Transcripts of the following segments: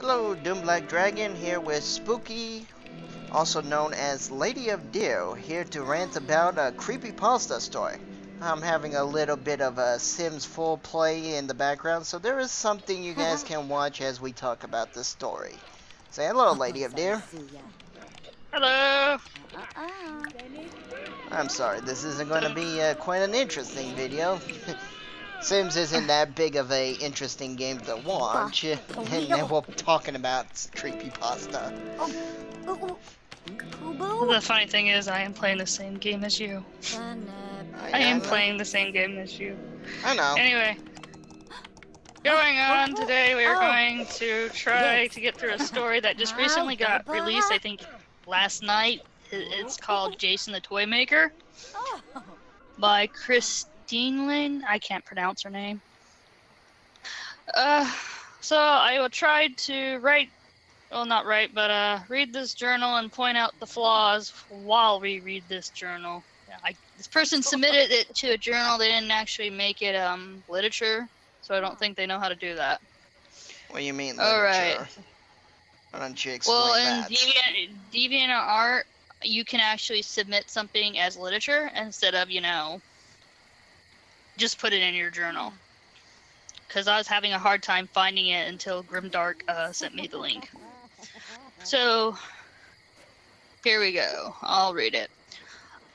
Hello, Doom Black Dragon here with Spooky, also known as Lady of Deer, here to rant about a creepypasta story. I'm having a little bit of a Sims 4 play in the background, so there is something you guys can watch as we talk about this story. Say hello, Lady of Deer. Hello. I'm sorry, this isn't going to be quite an interesting video. Sims isn't that big of a interesting game to watch, and then we're talking about creepypasta. The funny thing is, I am playing the same game as you. I am playing the same game as you. I know. Anyway, going on today, we are going to try to get through a story that just recently got released, I think last night. It's called Jason the Toy Maker by Christine Lane. I can't pronounce her name. So I will try to read this journal and point out the flaws while we read this journal. This person submitted it to a journal. They didn't actually make it literature, so I don't think they know how to do that. What do you mean literature? Alright. Why don't you explain that? DeviantArt, you can actually submit something as literature instead of, just put it in your journal. Because I was having a hard time finding it until Grimdark sent me the link. So, here we go. I'll read it.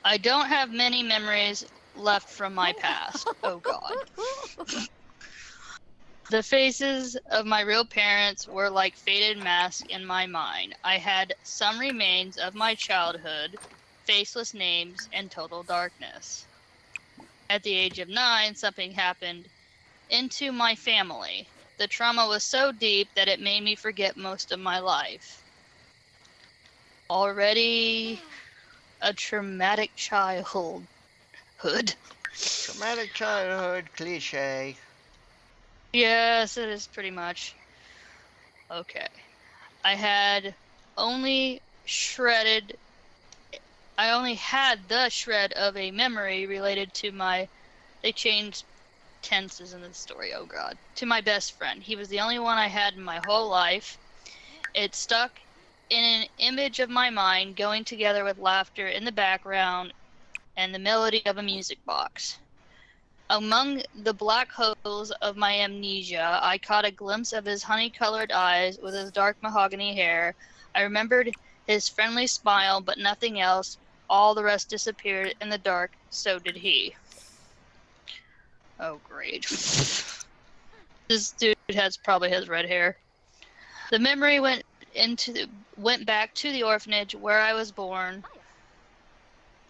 I don't have many memories left from my past. Oh God. The faces of my real parents were like faded masks in my mind. I had some remains of my childhood, faceless names, and total darkness. At the age of 9, something happened into my family. The trauma was so deep that it made me forget most of my life. Already a traumatic childhood. Traumatic childhood cliche. Yes, it is pretty much. Okay. I only had the shred of a memory related to they changed tenses in the story, oh God, to my best friend. He was the only one I had in my whole life. It stuck in an image of my mind, going together with laughter in the background and the melody of a music box. Among the black holes of my amnesia, I caught a glimpse of his honey-colored eyes with his dark mahogany hair. I remembered his friendly smile, but nothing else. All the rest disappeared in the dark, so did he. Oh, great. This dude probably has red hair. The memory went back to the orphanage where I was born.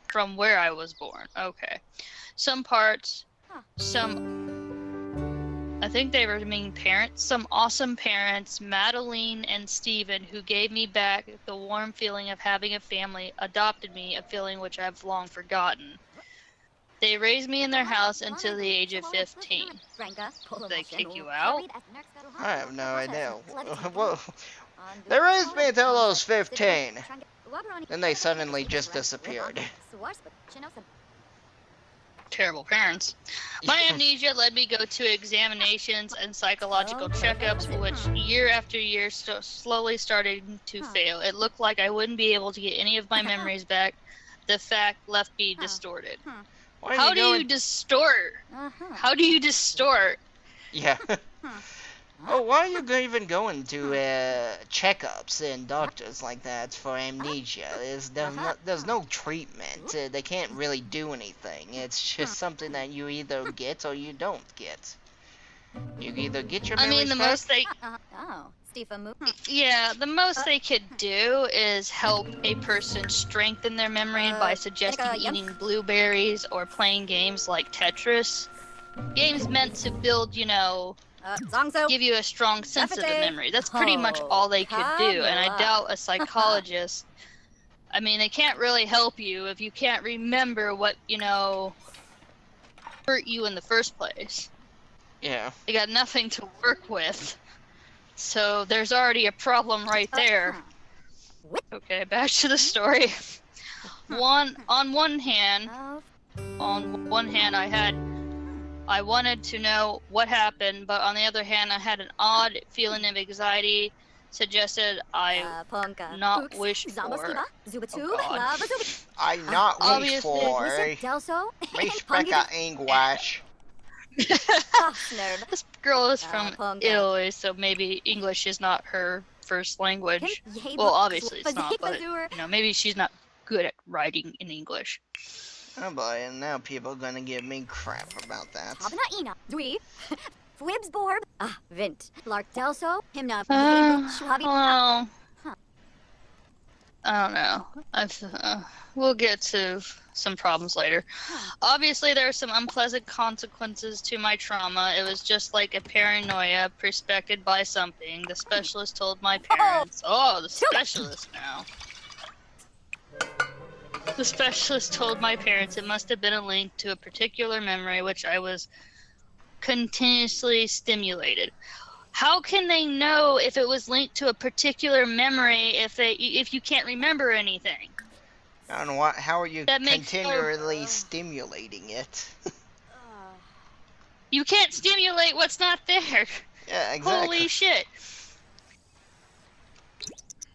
From where I was born. Okay. I think they were mean parents. Some awesome parents, Madeline and Stephen, who gave me back the warm feeling of having a family, adopted me, a feeling which I've long forgotten. They raised me in their house until the age of 15. Did they kick you out? I have no idea. Well, they raised me until I was 15. Then they suddenly just disappeared. Terrible parents. My amnesia led me to go to examinations and psychological checkups, which year after year slowly started to fail. It looked like I wouldn't be able to get any of my memories back. The fact left me distorted. How do you distort? How do you distort? Yeah. Oh, why are you even going to checkups and doctors like that for amnesia? There's no treatment. They can't really do anything. It's just something that you either get or you don't get. You either get your memories back. The most they could do is help a person strengthen their memory by suggesting eating blueberries or playing games like Tetris. Games meant to build, give you a strong sense of the memory. That's pretty much all they could do, and I doubt a psychologist. I mean, they can't really help you if you can't remember what, hurt you in the first place. Yeah. They got nothing to work with. So there's already a problem right there. Okay, back to the story. On one hand, I wanted to know what happened, but on the other hand, I had an odd feeling of anxiety suggested I not wish for. Oh God. I not wish Obviously- for Respecta English. This girl is from Italy, so maybe English is not her first language. Well, obviously it's not, but maybe she's not good at writing in English. Oh boy, and now people are gonna give me crap about that. Well, I don't know. We'll get to some problems later. Obviously, there are some unpleasant consequences to my trauma. It was just like a paranoia perspected by something. The specialist told my parents. Oh, the specialist now. The specialist told my parents it must have been a link to a particular memory which I was continuously stimulated. How can they know if it was linked to a particular memory if you can't remember anything? And how are you continually stimulating it? You can't stimulate what's not there. Yeah, exactly. Holy shit.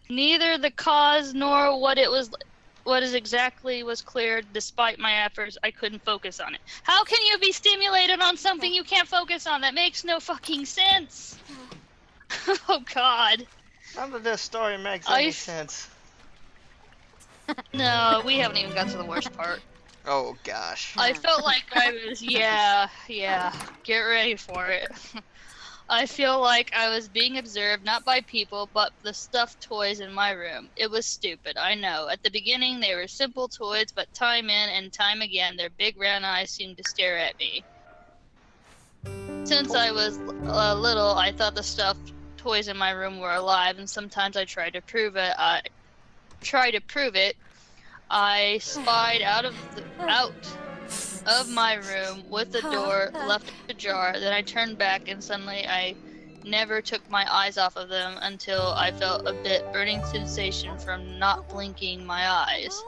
Neither the cause nor what is exactly was clear. Despite my efforts, I couldn't focus on it. How can you be stimulated on something you can't focus on? That makes no fucking sense. Oh God. None of this story makes any sense. No, we haven't even got to the worst part. Oh gosh. I felt like I was, yeah, get ready for it. I feel like I was being observed not by people, but the stuffed toys in my room. It was stupid, I know. At the beginning, they were simple toys, but time in and time again, their big round eyes seemed to stare at me. Since I was little, I thought the stuffed toys in my room were alive, and sometimes I tried to prove it. I spied out of my room with the door left ajar. Then I turned back, and suddenly I never took my eyes off of them until I felt a bit burning sensation from not blinking my eyes.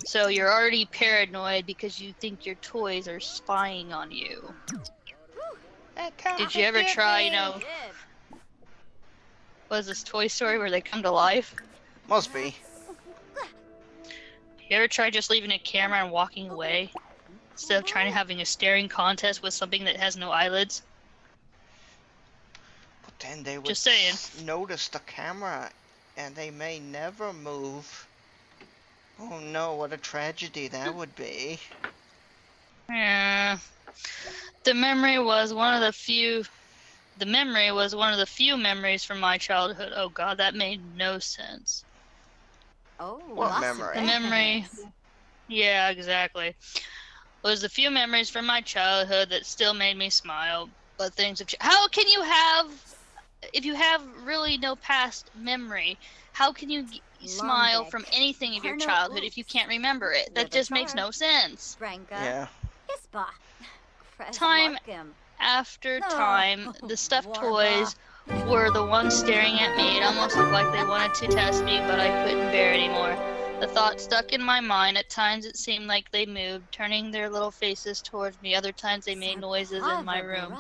So you're already paranoid because you think your toys are spying on you. Did you ever try, was this Toy Story where they come to life? Must be. You ever try just leaving a camera and walking away? Instead of having a staring contest with something that has no eyelids? But then they would just saying. Notice the camera and they may never move. Oh no, what a tragedy that would be. Yeah. The memory was one of the few memories from my childhood. Oh God, that made no sense. Oh, what memory? The memory. Yeah, exactly. It was the few memories from my childhood that still made me smile, but things have changed. How can you if you have really no past memory, how can you smile from anything of your childhood if you can't remember it? That just makes no sense. Yeah. Time after time, the stuffed toys were the ones staring at me. It almost looked like they wanted to test me, but I couldn't bear it anymore. The thought stuck in my mind. At times it seemed like they moved, turning their little faces towards me. Other times they made noises in my room.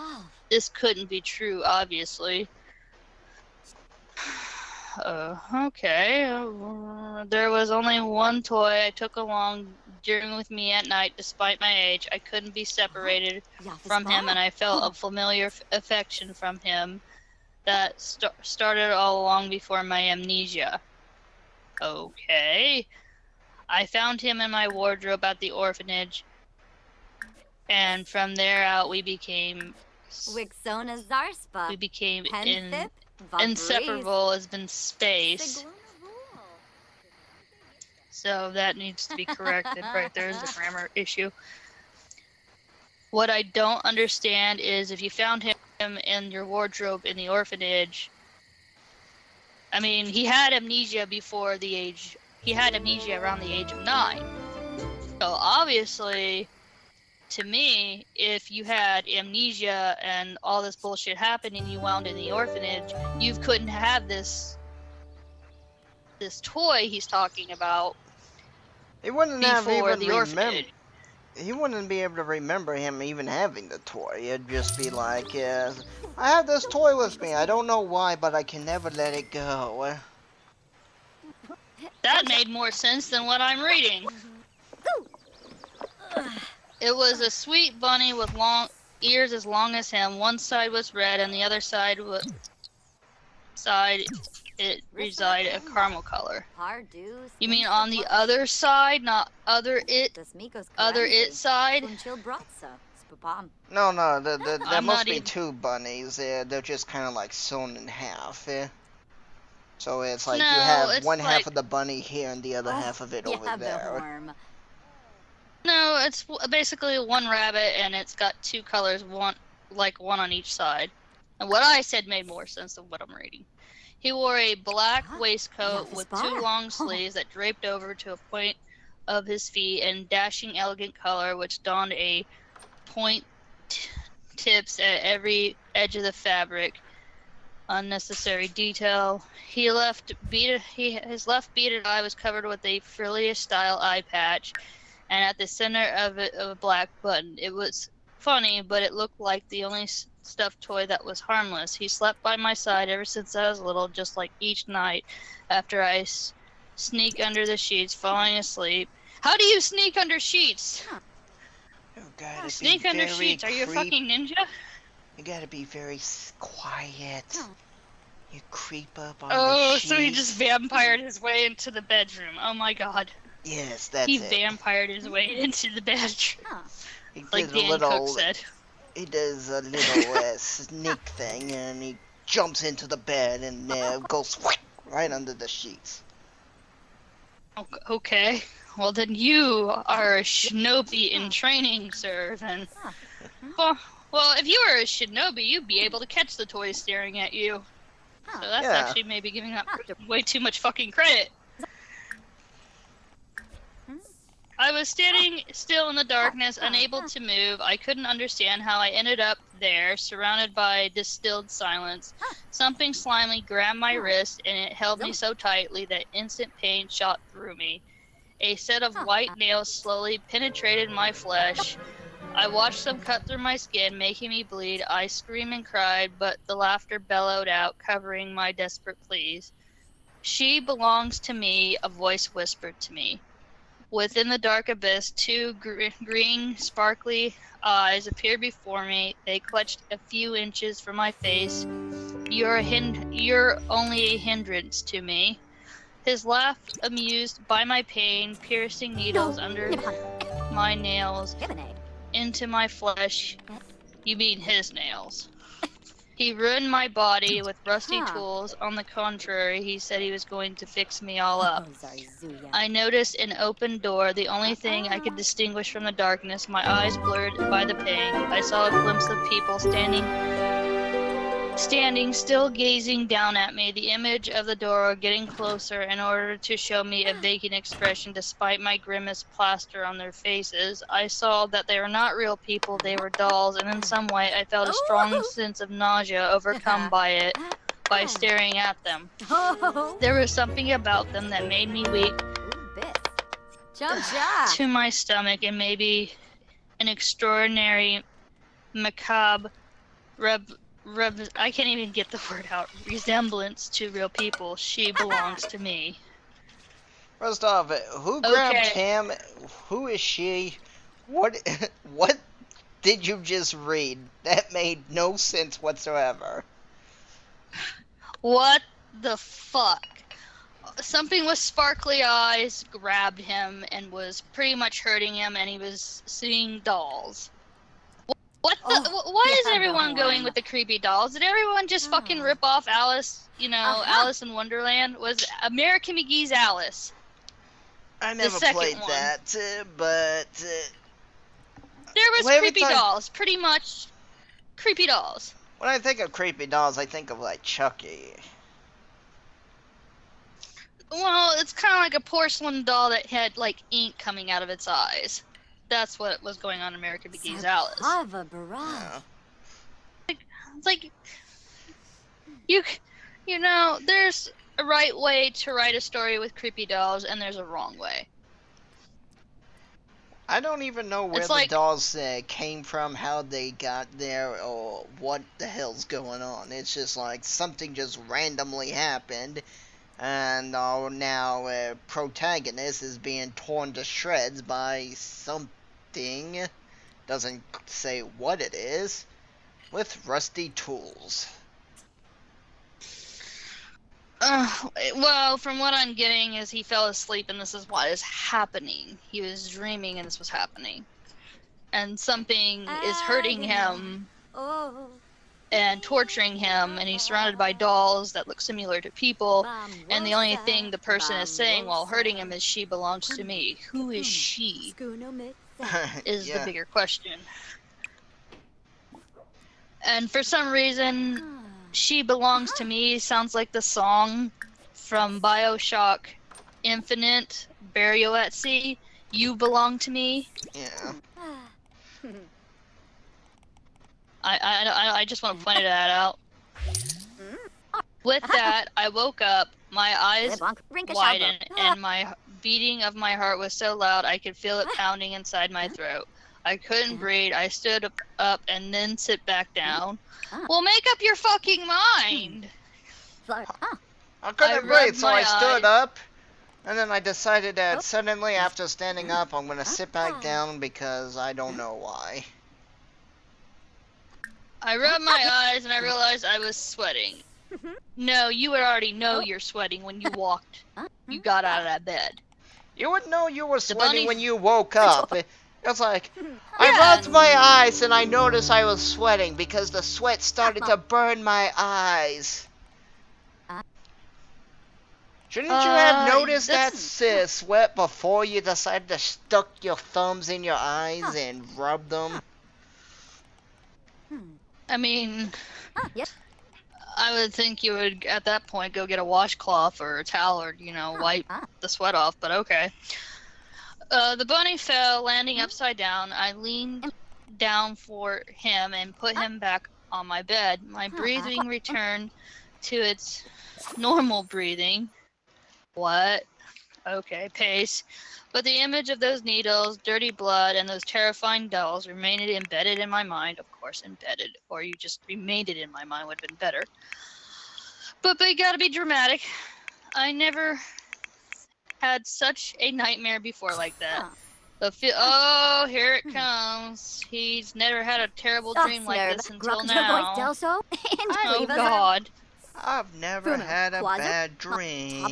This couldn't be true, obviously. Okay. There was only one toy I took along with me at night. Despite my age, I couldn't be separated from him, and I felt a familiar affection from him that started all along before my amnesia. Okay. I found him in my wardrobe at the orphanage, and from there out we became inseparable as in space. So that needs to be corrected right there is a grammar issue. What I don't understand is if you found him in your wardrobe in the orphanage, I mean, he had amnesia around the age of 9. So obviously, to me, if you had amnesia and all this bullshit happened and you wound in the orphanage, you couldn't have this toy he's talking about. He wouldn't have even he wouldn't be able to remember him even having the toy. It'd just be like, I have this toy with me. I don't know why, but I can never let it go. That made more sense than what I'm reading. It was a sweet bunny with long ears as long as him. One side was red, and the other side it resided a caramel color. You mean on the other side, not other it side? No, there I'm must not be even. two bunnies. They're just kind of like sewn in half. So it's like you No, have it's one half like of the bunny here and the other half of it over there. no, it's basically one rabbit, and it's got two colors, one on each side. And what I said made more sense than what I'm reading. He wore a black waistcoat with two long sleeves that draped over to a point of his feet, and dashing elegant color, which donned a point tips at every edge of the fabric. Unnecessary detail. His left beaded eye was covered with a frilliest style eye patch, and at the center of it a black button. It was funny, but it looked like the only stuffed toy that was harmless. He slept by my side ever since I was little, just like each night after I sneak under the sheets, falling asleep. How do you sneak under sheets? You gotta Sneak be under very sheets. Are you a fucking ninja? You gotta be very quiet. You creep up on the Oh, sheets. so he just vampired his way into the bedroom. Oh my god. Yes, that's He it. vampired his way into the bedroom. He Like did Dan Cook said. He does a little sneak thing, and he jumps into the bed and goes right under the sheets. Okay. Well, then you are a shinobi in training, sir, then. Well, if you were a shinobi, you'd be able to catch the toy staring at you. So that's actually maybe giving that way too much fucking credit. I was standing still in the darkness, unable to move. I couldn't understand how I ended up there, surrounded by distilled silence. Something slimy grabbed my wrist, and it held me so tightly that instant pain shot through me. A set of white nails slowly penetrated my flesh. I watched them cut through my skin, making me bleed. I screamed and cried, but the laughter bellowed out, covering my desperate pleas. She belongs to me, a voice whispered to me. Within the dark abyss, two green, sparkly eyes appeared before me. They clutched a few inches from my face. You're only a hindrance to me. His laugh, amused by my pain, piercing needles under my nails, into my flesh. You mean his nails. He ruined my body with rusty tools. On the contrary, he said he was going to fix me all up. I noticed an open door, the only thing I could distinguish from the darkness. My eyes blurred by the pain. I saw a glimpse of people standing still gazing down at me, the image of the door getting closer in order to show me a vacant expression despite my grimace plaster on their faces. I saw that they were not real people, they were dolls, and in some way I felt a strong sense of nausea overcome by staring at them. There was something about them that made me weak to my stomach, and maybe an extraordinary macabre I can't even get the word out. Resemblance to real people. She belongs to me. First off, who grabbed him? Who is she? What did you just read? That made no sense whatsoever. What the fuck? Something with sparkly eyes grabbed him and was pretty much hurting him, and he was seeing dolls. Why is everyone going with the creepy dolls? Did everyone just fucking rip off Alice, Alice in Wonderland? Was American McGee's Alice? I never played that, but... there was creepy dolls, pretty much creepy dolls. When I think of creepy dolls, I think of, like, Chucky. Well, it's kind of like a porcelain doll that had, like, ink coming out of its eyes. That's what was going on in American McGee's Alice. Yeah. It's like, there's a right way to write a story with creepy dolls, and there's a wrong way. I don't even know where It's the like, dolls came from, how they got there, or what the hell's going on. It's just like something just randomly happened, and our now protagonist is being torn to shreds by something, doesn't say what it is, with rusty tools. well, from what I'm getting is he fell asleep and this is what is happening. He was dreaming and this was happening. And something is hurting him and torturing him, and he's surrounded by dolls that look similar to people, and the only thing the person is saying while hurting him is, "She belongs to me." Who is she? Is the Yeah. bigger question. And for some reason, "She Belongs to Me" sounds like the song from BioShock Infinite, Burial at Sea. "You Belong to Me." Yeah. I just want to point that out. With that, I woke up, my eyes widened, and my beating of my heart was so loud I could feel it pounding inside my throat. I couldn't breathe. I stood up and then sit back down. Well, make up your fucking mind! I couldn't breathe, rubbed so my I stood eyes. up, and then I decided that suddenly after standing up, I'm gonna sit back down because I don't know why. I rubbed my eyes and I realized I was sweating. No, you would already know you're sweating when you you got out of that bed. You would know you were sweating bunny- when you woke up. It's like, I Yeah. rubbed my eyes and I noticed I was sweating because the sweat started to burn my eyes. Shouldn't you have noticed that sweat before you decided to stuck your thumbs in your eyes and rub them? I mean, I would think you would, at that point, go get a washcloth or a towel or, wipe the sweat off, but okay. The bunny fell, landing upside down. I leaned down for him and put him back on my bed. My breathing returned to its normal breathing. What? Okay, pace. But the image of those needles, dirty blood, and those terrifying dolls remained embedded in my mind. Of course, embedded. Or you just remained it in my mind would have been better. But they gotta be dramatic. I never had such a nightmare before like that. Oh, here it comes. He's never had a terrible dream like this until now. Oh, God. I've never had a bad dream.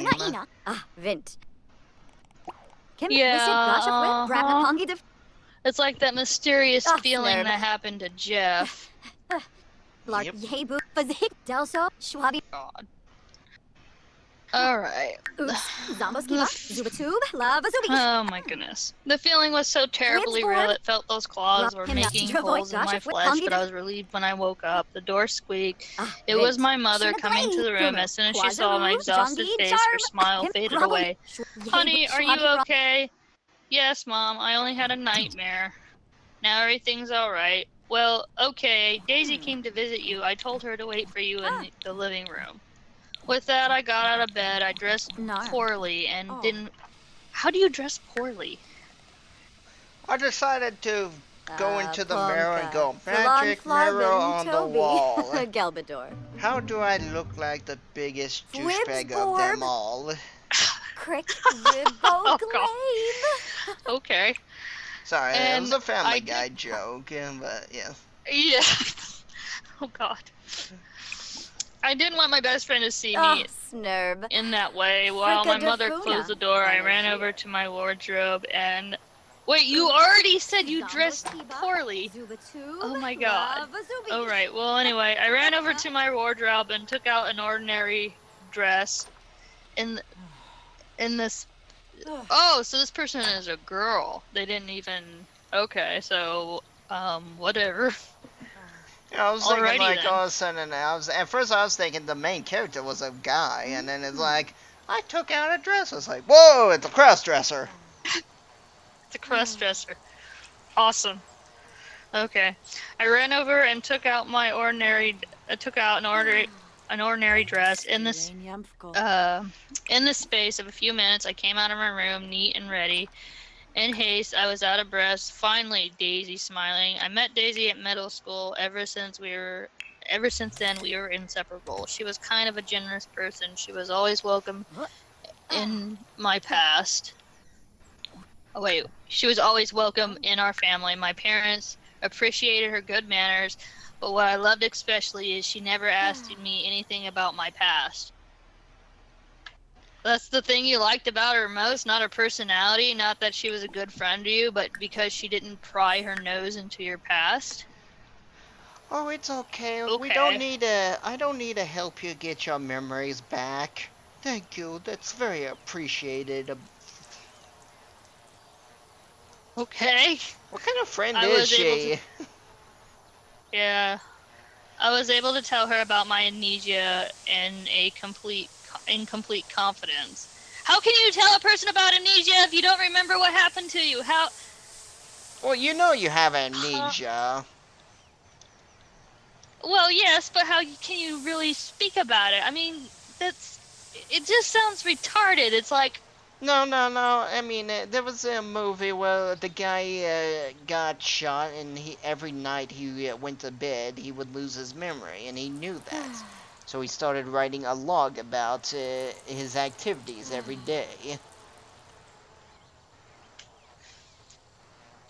Yeah, it's like that mysterious feeling that happened to Jeff. Yep. God. Alright. Oh my goodness. The feeling was so terribly real. It felt those claws were making holes in my flesh, but I was relieved when I woke up. The door squeaked. It was my mother coming to the room. As soon as she saw my exhausted face, her smile faded away. Honey, are you okay? Yes, Mom. I only had a nightmare. Now everything's alright. Well, okay. Daisy came to visit you. I told her to wait for you in the living room. With that, I got out of bed. I dressed poorly and didn't... How do you dress poorly? I decided to go into the mirror and go, magic mirror on the wall. How do I look like the biggest douchebag of them all? Oh, God. Okay. Sorry, it And was a Family I Guy joke, but yeah. Yeah. Oh, God. I didn't want my best friend to see me in that way. While my mother closed the door, I ran over to my wardrobe and... Wait, you already said you dressed poorly. Oh my God. Alright, well anyway, I ran over to my wardrobe and took out an ordinary dress. In this... Oh, so this person is a girl. They didn't even... Okay, so... whatever. I was thinking Alrighty like then. all of a sudden, at first I was thinking the main character was a guy, and then it's like, I took out a dress. I was like, whoa, it's a cross-dresser. It's a cross-dresser. Awesome. Okay. I ran over and took out an ordinary dress. In this space of a few minutes, I came out of my room neat and ready. In haste, I was out of breath. Finally, Daisy smiling. I met Daisy at middle school. Ever since then, we were inseparable. She was kind of a generous person. She was always welcome in my past. Oh, wait. She was always welcome in our family. My parents appreciated her good manners, but what I loved especially is she never asked me anything about my past. That's the thing you liked about her most, not her personality, not that she was a good friend to you, but because she didn't pry her nose into your past. Oh, it's okay. We don't Okay. need to. I don't need to help you get your memories back. Thank you. That's very appreciated. Okay. What kind of friend I is was able to, she? yeah, I was able to tell her about my amnesia in complete confidence. How can you tell a person about amnesia if you don't remember what happened to you? How? Well, you know you have Huh? amnesia. Well, yes, but can you really speak about it? I mean, it just sounds retarded. It's like, No, no, no. I mean, there was a movie where the guy got shot, and every night he went to bed, he would lose his memory, and he knew that. So he started writing a log about his activities every day.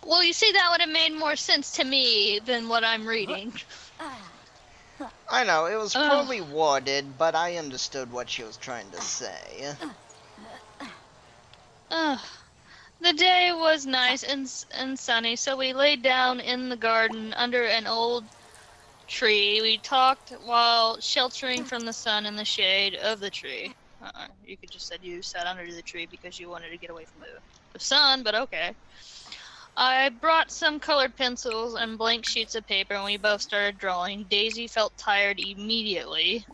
well, you see, that would have made more sense to me than what I'm reading. I know, it was Ugh. poorly worded, but I understood what she was trying to say. Ugh. The day was nice and sunny, so we laid down in the garden under an old tree. We talked while sheltering from the sun in the shade of the tree. You could just said you sat under the tree because you wanted to get away from the sun, but okay. I brought some colored pencils and blank sheets of paper, and we both started drawing. Daisy felt tired immediately.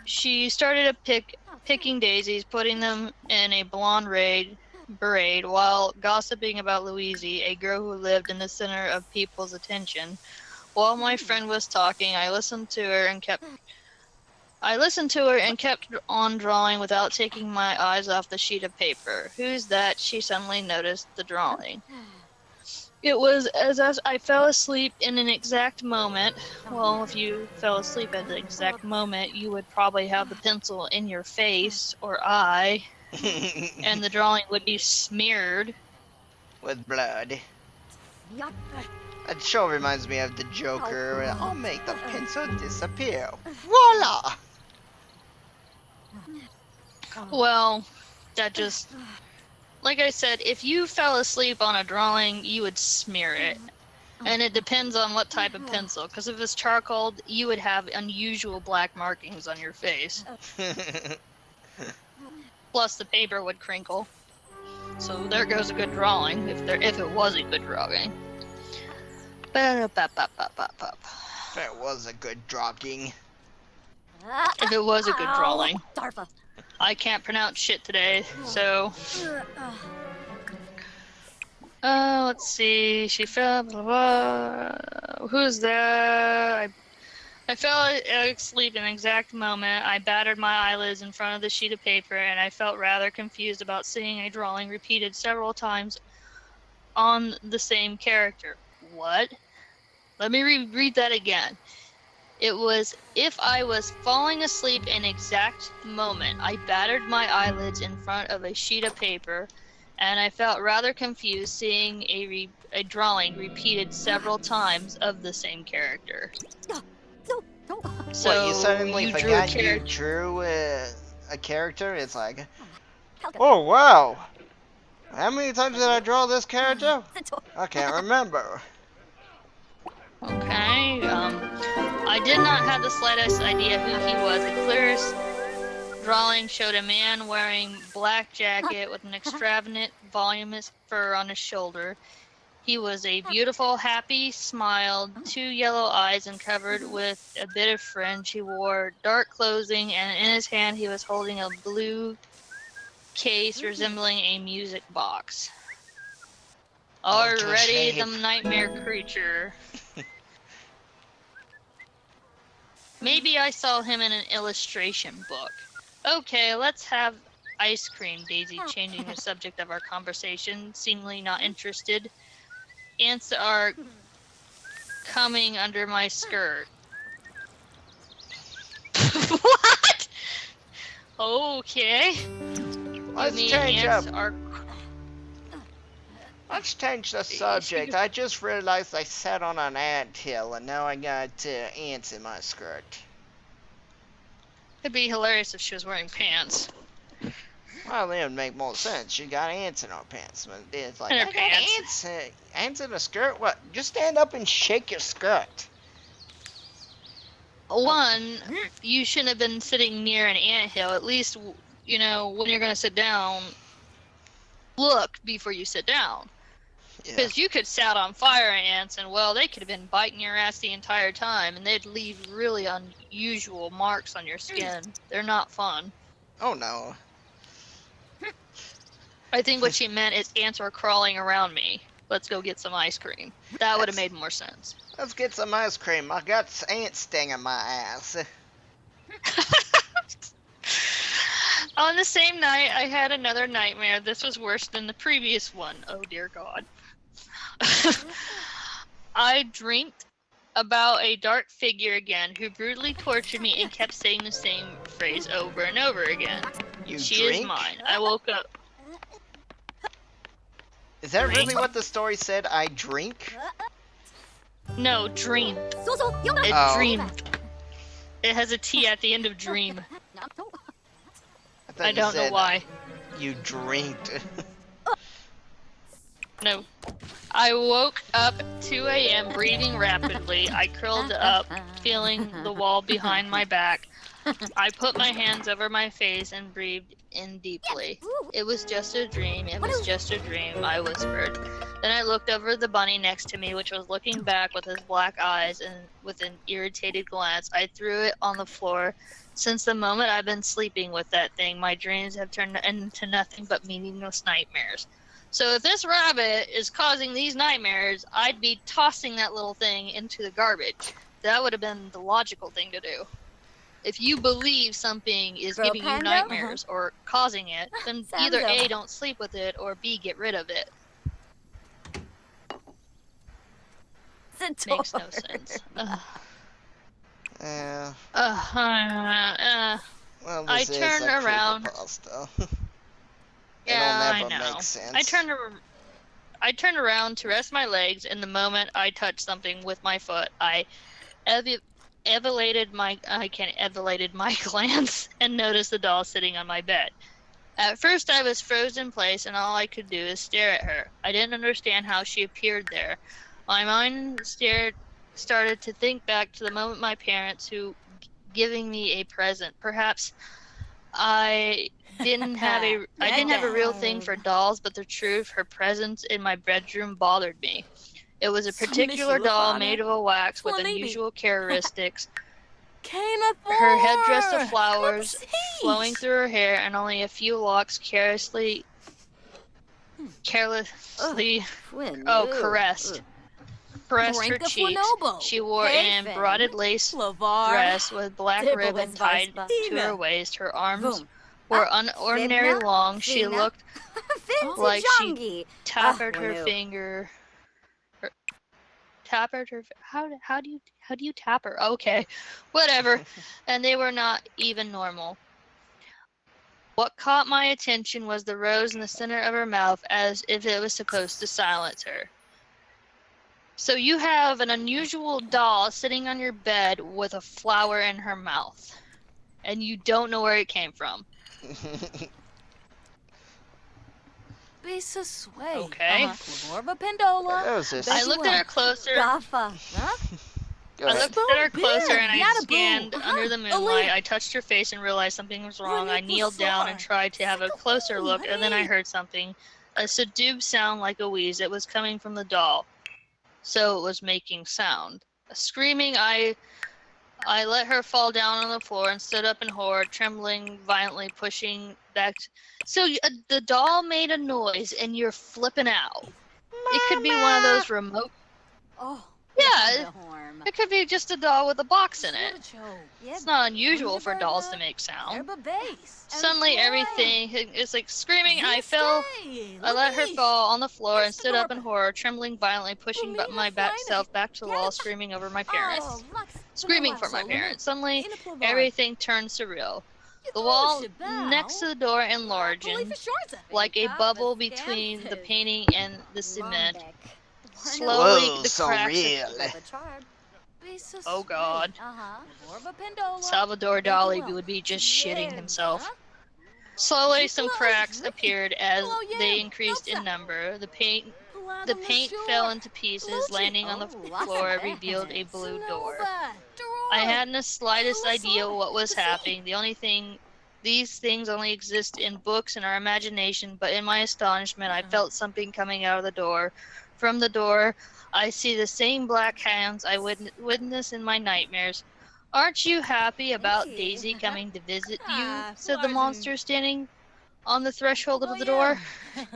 She started picking daisies, putting them in a blonde braid, while gossiping about Louise, a girl who lived in the center of people's attention. While my friend was talking, I listened to her and kept on drawing without taking my eyes off the sheet of paper. Who's that? She suddenly noticed the drawing. It was as I fell asleep in an exact moment. Well, if you fell asleep at the exact moment, you would probably have the pencil in your face or eye, and the drawing would be smeared. With blood. It sure reminds me of the Joker. I'll make the pencil disappear. Voila! Well, that just, like I said, if you fell asleep on a drawing, you would smear it. And it depends on what type of pencil, because if it's charcoal, you would have unusual black markings on your face. Plus, the paper would crinkle. So there goes a good drawing, if it was a good drawing. That was a good drawing. If it was a good drawing. I can't pronounce shit today, so... let's see. She fell. Blah, blah. Who's that? I fell asleep in an exact moment. I battered my eyelids in front of the sheet of paper, and I felt rather confused about seeing a drawing repeated several times on the same character. What? Let me read that again. It was, if I was falling asleep in an exact moment, I battered my eyelids in front of a sheet of paper, and I felt rather confused seeing a drawing repeated several times of the same character. So what, you suddenly you forgot you drew a character? It's like, oh wow! How many times did I draw this character? I can't remember. Okay, I did not have the slightest idea who he was. The clearest drawing showed a man wearing black jacket with an extravagant, voluminous fur on his shoulder. He was a beautiful, happy, smiled, 2 yellow eyes, and covered with a bit of fringe. He wore dark clothing, and in his hand he was holding a blue case resembling a music box. Already the nightmare creature. Maybe I saw him in an illustration book. Okay, let's have ice cream, Daisy, changing the subject of our conversation, seemingly not interested. Ants are coming under my skirt. What? Okay. Let's You mean change up. ants are... Let's change the subject. I just realized I sat on an ant hill and now I got ants in my skirt. It'd be hilarious if she was wearing pants. Well, then it would make more sense. She got ants in her pants. But it's like, In her I got pants. ants in a skirt? What? Just stand up and shake your skirt. One, you shouldn't have been sitting near an anthill. At least, you know, when you're going to sit down, look before you sit down. Yeah. Because you could set on fire ants, and well, they could have been biting your ass the entire time, and they'd leave really unusual marks on your skin. They're not fun. Oh no. I think what she meant is ants are crawling around me. Let's go get some ice cream. That would have made more sense. Let's get some ice cream. I got ants stinging my ass. On the same night, I had another nightmare. This was worse than the previous one. Oh dear God. I dreamt about a dark figure again who brutally tortured me and kept saying the same phrase over and over again. She is mine. I woke up. Is that really what the story said? I drink? No, dream. It Oh. dreamed. It has a T at the end of dream. thought I you don't know said why. You drinked. No. I woke up 2 a.m. breathing rapidly. I curled up, feeling the wall behind my back. I put my hands over my face and breathed in deeply. It was just a dream. It was just a dream, I whispered. Then I looked over the bunny next to me, which was looking back with his black eyes and with an irritated glance. I threw it on the floor. Since the moment I've been sleeping with that thing, my dreams have turned into nothing but meaningless nightmares. So if this rabbit is causing these nightmares, I'd be tossing that little thing into the garbage. That would have been the logical thing to do. If you believe something is giving you nightmares or causing it, then either A, don't sleep with it, or B, get rid of it. Makes no sense. Yeah. Well, I this is turned a around. creepypasta. Yeah, It'll never I know. make sense. I turned around to rest my legs, and the moment I touched something with my foot, I elevated my glance and noticed the doll sitting on my bed. At first, I was frozen in place, and all I could do is stare at her. I didn't understand how she appeared there. My mind started to think back to the moment my parents who giving me a present. Perhaps I didn't have a real thing for dolls, but the truth, her presence in my bedroom bothered me. It was a particular doll made of a wax with unusual characteristics. Her headdress of flowers flowing through her hair, and only a few locks carelessly caressed her cheeks. She wore an embroidered lace dress with black ribbon tied to her waist. Her arms were unordinary long. She looked like she tapped her finger. How do you tap her? Okay, whatever. And they were not even normal. What caught my attention was the rose in the center of her mouth, as if it was supposed to silence her. So you have an unusual doll sitting on your bed with a flower in her mouth, and you don't know where it came from. Okay. I looked at her closer. I looked at her closer and I scanned under the moonlight. I touched her face and realized something was wrong. I kneeled down and tried to have a closer look, and then I heard something. A subdued sound like a wheeze. It was coming from the doll, so it was making sound. Screaming, I let her fall down on the floor and stood up in horror, trembling violently, pushing back. So the doll made a noise and you're flipping out. It could be one of those remote... Yeah, it could be just a doll with a box in it. It's not unusual for dolls to make sound. Suddenly, everything is like screaming. I let her fall on the floor and stood up in horror, trembling violently, pushing my back self back to the wall, screaming for my parents. Suddenly, everything turned surreal. The wall next to the door enlarging, like a bubble between the painting and the cement. Slowly, Whoa, the so cracks. real. Oh God. Salvador Dali would be just shitting himself. Slowly, some cracks appeared as they increased in number. The paint fell into pieces, landing on the floor, revealed a blue door. I hadn't the slightest idea what was happening. These things only exist in books and our imagination, but in my astonishment, I felt something coming out of the door. From the door, I see the same black hands I witnessed in my nightmares. Aren't you happy about Daisy coming to visit you? Said the monster standing on the threshold of the door.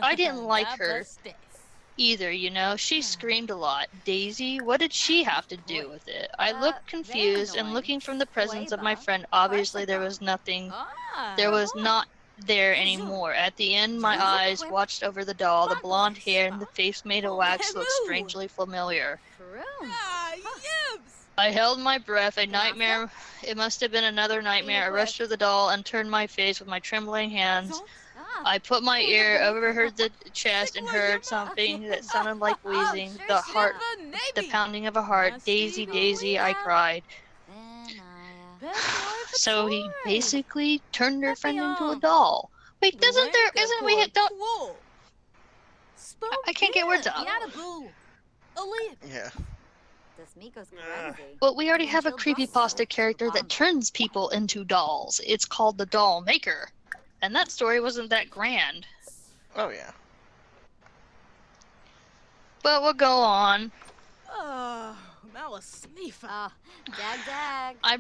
I didn't like her either, you know. She screamed a lot. Daisy, what did she have to do with it? I looked confused and looking from the presence of my friend. Obviously, there was not there anymore. At the end, my eyes watched over the doll. The blonde hair and the face made of wax looked strangely familiar. I held my breath. A nightmare. It must have been another nightmare. I rushed to the doll and turned my face with my trembling hands. I put my ear over the chest and heard something that sounded like wheezing, the pounding of a heart. Daisy, Daisy, I cried. So he basically turned her friend into a doll. Wait, I can't get words out. Yeah. But we already have a creepypasta character that turns people into dolls. It's called the Doll Maker. And that story wasn't that grand. Oh, yeah. But we'll go on. I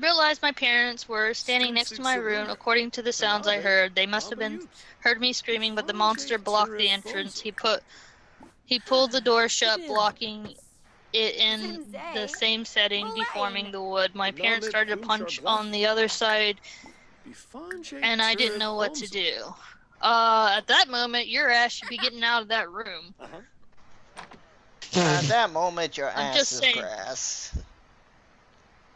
realized my parents were standing next to my room. According to the sounds I heard, they must have heard me screaming, but the monster blocked the entrance. He pulled the door shut, blocking it in the same setting, deforming the wood. My parents started to punch on the other side, and I didn't know what to do. At that moment, your ass should be getting out of that room. At that moment, your I'm ass just is saying. grass.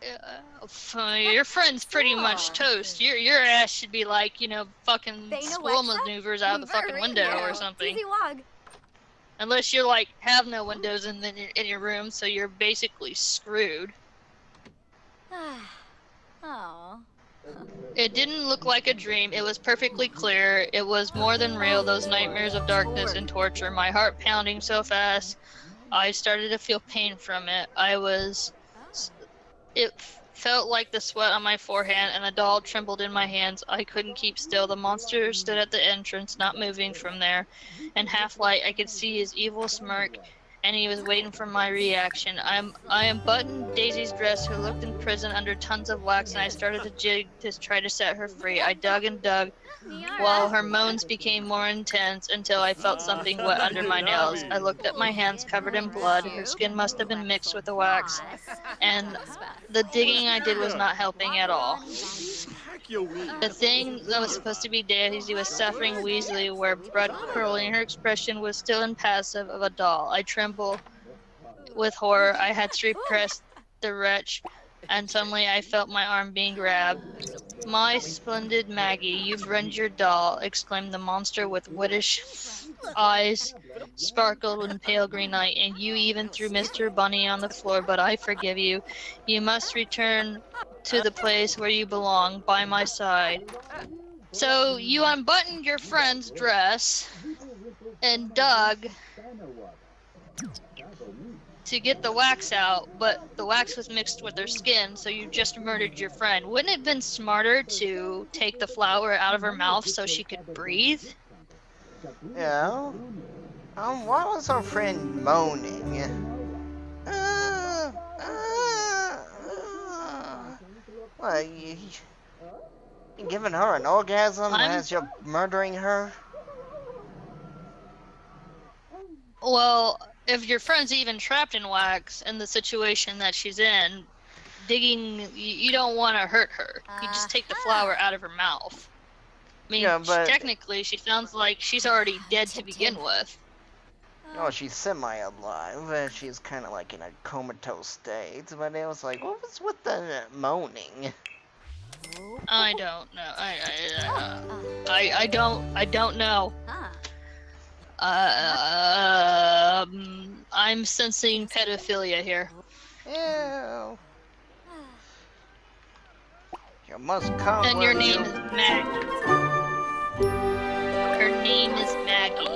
Your friend's pretty much toast. Your ass should be like, you know, fucking squirrel maneuvers out of the fucking window or something. Unless you're like have no windows in your room, so you're basically screwed. It didn't look like a dream. It was perfectly clear. It was more than real. Those nightmares of darkness and torture. My heart pounding so fast, I started to feel pain from it. It felt like the sweat on my forehead, and the doll trembled in my hands. I couldn't keep still. The monster stood at the entrance, not moving from there. In half light, I could see his evil smirk, and he was waiting for my reaction. I unbuttoned Daisy's dress, who looked in prison under tons of wax, and I started to jig to try to set her free. I dug and dug, while her moans became more intense, until I felt something wet under my nails. I looked at my hands covered in blood. Her skin must have been mixed with the wax, and the digging I did was not helping at all. The thing that was supposed to be Daisy was suffering wheezily, where blood curling. Her expression was still impassive of a doll. I trembled with horror. I had to repress the wretch, and suddenly I felt my arm being grabbed. My splendid Maggie, you've ruined your doll, exclaimed the monster with whitish eyes sparkled in pale green light, and you even threw Mr. Bunny on the floor, but I forgive you. You must return to the place where you belong, by my side. So you unbuttoned your friend's dress and dug to get the wax out, but the wax was mixed with her skin, so you just murdered your friend. Wouldn't it have been smarter to take the flower out of her mouth so she could breathe? Yeah. Why was our friend moaning? What, you giving her an orgasm as you're murdering her? Well, if your friend's even trapped in wax in the situation that she's in, you don't want to hurt her. You just take the flower out of her mouth. I mean, Yeah, but technically, she sounds like she's already dead to begin with. well, she's semi-alive. She's kind of like in a comatose state. But it was like, what was with the moaning? I don't know. I don't know. I'm sensing pedophilia here. Ew. You must come And where your name you... is Maggie. Her name is Maggie.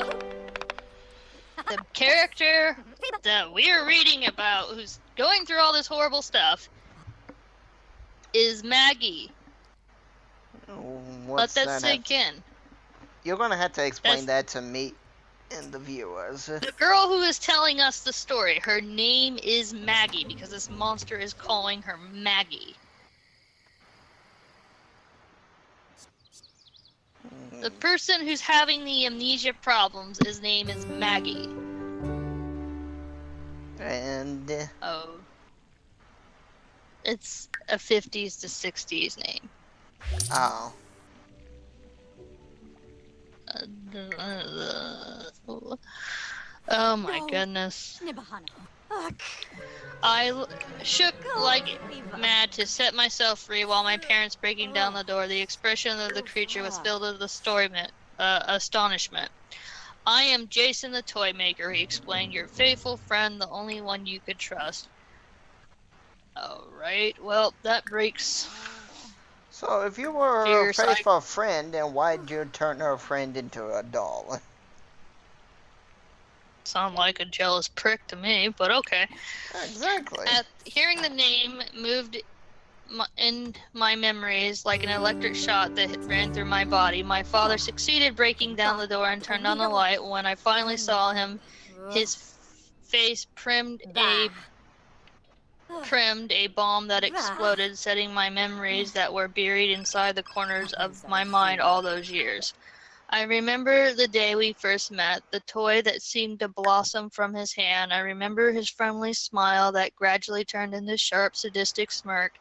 The character that we're reading about, who's going through all this horrible stuff, is Maggie. Let that sink in. You're gonna have to explain that to me and the viewers. The girl who is telling us the story, her name is Maggie because this monster is calling her Maggie. The person who's having the amnesia problems, his name is Maggie. And... Oh. It's a 50s to 60s name. Oh. Oh my goodness. I shook like mad to set myself free while my parents breaking down the door. The expression of the creature was filled with astonishment. I am Jason the toy maker, he explained, your faithful friend, the only one you could trust. Alright, well, that breaks. So if you were a faithful friend, then why did you turn her friend into a doll? Sound like a jealous prick to me, but okay. Exactly. Hearing the name moved in my memories like an electric shot that ran through my body. My father succeeded breaking down the door and turned on the light. When I finally saw him, his face primed a bomb that exploded, setting my memories that were buried inside the corners of my mind all those years. I remember the day we first met, the toy that seemed to blossom from his hand. I remember his friendly smile that gradually turned into a sharp, sadistic smirk.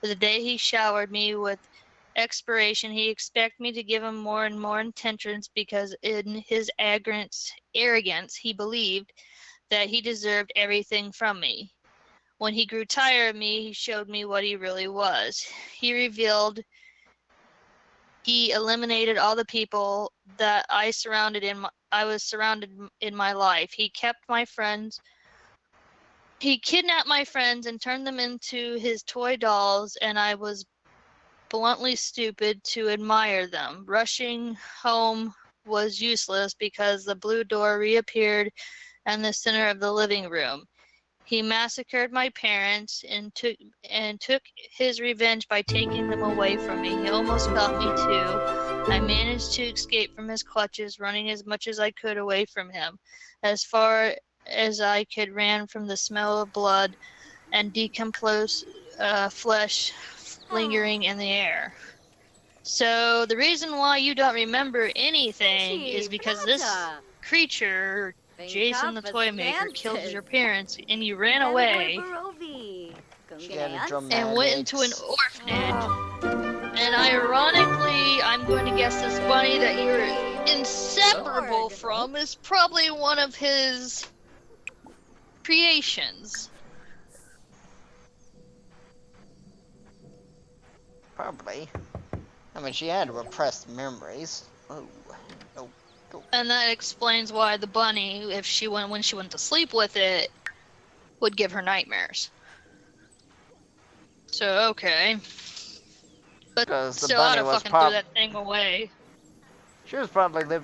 The day he showered me with expiration, he expected me to give him more and more attentions because in his arrogance, he believed that he deserved everything from me. When he grew tired of me, he showed me what he really was. He eliminated all the people that I was surrounded in my life. He kept my friends. He kidnapped my friends and turned them into his toy dolls, and I was bluntly stupid to admire them. Rushing home was useless because the blue door reappeared in the center of the living room. He massacred my parents and took his revenge by taking them away from me. He almost got me too. I managed to escape from his clutches, running as much as I could away from him. As far as I could ran from the smell of blood and decomposed flesh lingering in the air. So the reason why you don't remember anything is because this creature, Jason the Toy Maker, killed your parents and you ran away and went into an orphanage. And ironically, I'm going to guess this bunny that you're inseparable from is probably one of his creations. Probably. I mean, she had repressed memories. Oh. And that explains why the bunny, when she went to sleep with it, would give her nightmares. So, okay. But still, I'd have fucking threw that thing away. She was probably living